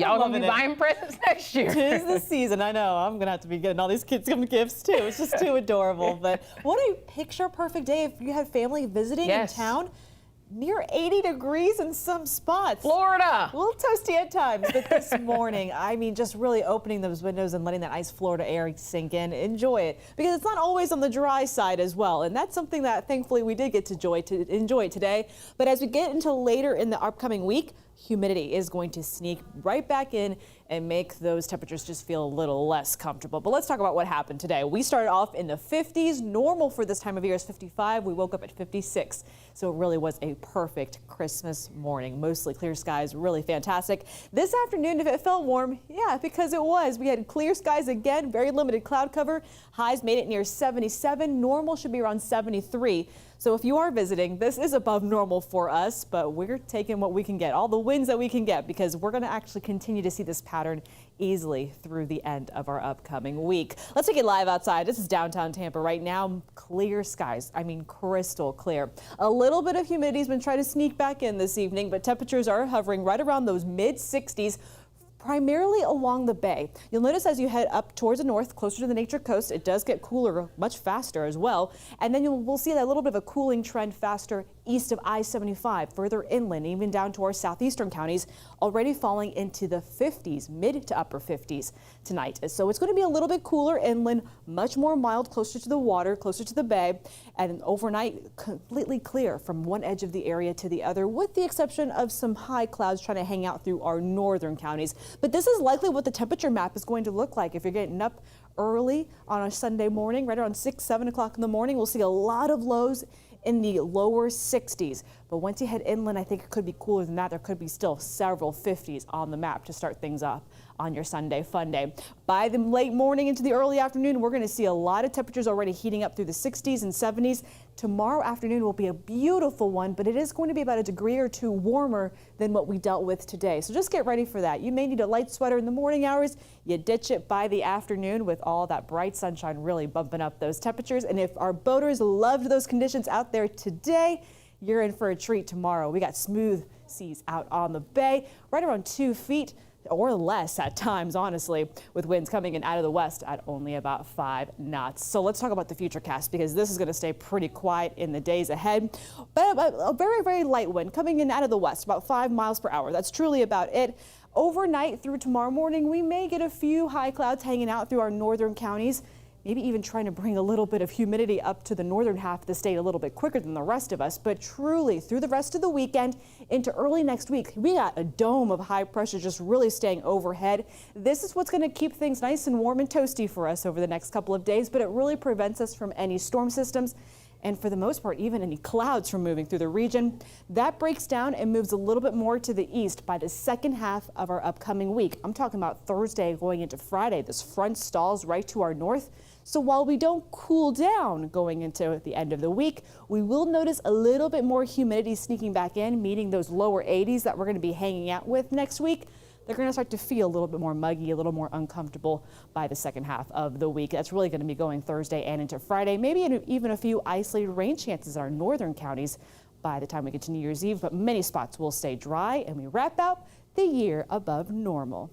Y'all gonna be buying presents next year. Tis the season. I know. I'm gonna have to be getting all these kids some gifts too. It's just too adorable. But what a picture perfect day if you have family visiting in town. Near 80 degrees in some spots. Florida. A little toasty at times, but this morning, I mean, just really opening those windows and letting that nice Florida air sink in. Enjoy it, because it's not always on the dry side as well. And that's something that thankfully we did get to enjoy today. But as we get into later in the upcoming week, humidity is going to sneak right back in and make those temperatures just feel a little less comfortable. But let's talk about what happened today. We started off in the 50s. Normal for this time of year is 55. We woke up at 56. So it really was a perfect Christmas morning. Mostly clear skies, really fantastic. This afternoon, if it felt warm, yeah, because it was. We had clear skies again, very limited cloud cover. Highs made it near 77. Normal should be around 73. So if you are visiting, this is above normal for us, but we're taking what we can get, all the wins that we can get, because we're going to actually continue to see this pattern easily through the end of our upcoming week. Let's take it live outside. This is downtown Tampa right now. Clear skies. I mean, crystal clear. A little bit of humidity has been trying to sneak back in this evening, but temperatures are hovering right around those mid 60s. Primarily along the bay. You'll notice as you head up towards the north, closer to the Nature Coast, it does get cooler much faster as well. And then we'll see that little bit of a cooling trend faster east of I-75, further inland, even down to our southeastern counties, already falling into the 50s, mid to upper 50s tonight. So it's going to be a little bit cooler inland, much more mild, closer to the water, closer to the bay, and overnight completely clear from one edge of the area to the other, with the exception of some high clouds trying to hang out through our northern counties. But this is likely what the temperature map is going to look like if you're getting up early on a Sunday morning, right around 6, 7 o'clock in the morning. We'll see a lot of lows in the lower 60s. But once you head inland, I think it could be cooler than that. There could be still several 50s on the map to start things off on your Sunday fun day. By the late morning into the early afternoon, we're going to see a lot of temperatures already heating up through the 60s and 70s. Tomorrow afternoon will be a beautiful one, but it is going to be about a degree or two warmer than what we dealt with today. So just get ready for that. You may need a light sweater in the morning hours. You ditch it by the afternoon with all that bright sunshine really bumping up those temperatures. And if our boaters loved those conditions out there today, you're in for a treat tomorrow. We got smooth seas out on the bay, right around 2 feet or less at times, honestly, with winds coming in out of the west at only about 5 knots. So let's talk about the futurecast, because this is going to stay pretty quiet in the days ahead. But a very, very light wind coming in out of the west, about 5 miles per hour. That's truly about it. Overnight through tomorrow morning, we may get a few high clouds hanging out through our northern counties. Maybe even trying to bring a little bit of humidity up to the northern half of the state a little bit quicker than the rest of us. But truly, through the rest of the weekend into early next week, we got a dome of high pressure just really staying overhead. This is what's going to keep things nice and warm and toasty for us over the next couple of days, but it really prevents us from any storm systems, and for the most part, even any clouds from moving through the region. That breaks down and moves a little bit more to the east by the second half of our upcoming week. I'm talking about Thursday going into Friday. This front stalls right to our north. So while we don't cool down going into the end of the week, we will notice a little bit more humidity sneaking back in, meaning those lower 80s that we're going to be hanging out with next week. They're going to start to feel a little bit more muggy, a little more uncomfortable by the second half of the week. That's really going to be going Thursday and into Friday, maybe even a few isolated rain chances in our northern counties by the time we get to New Year's Eve, but many spots will stay dry, and we wrap out the year above normal.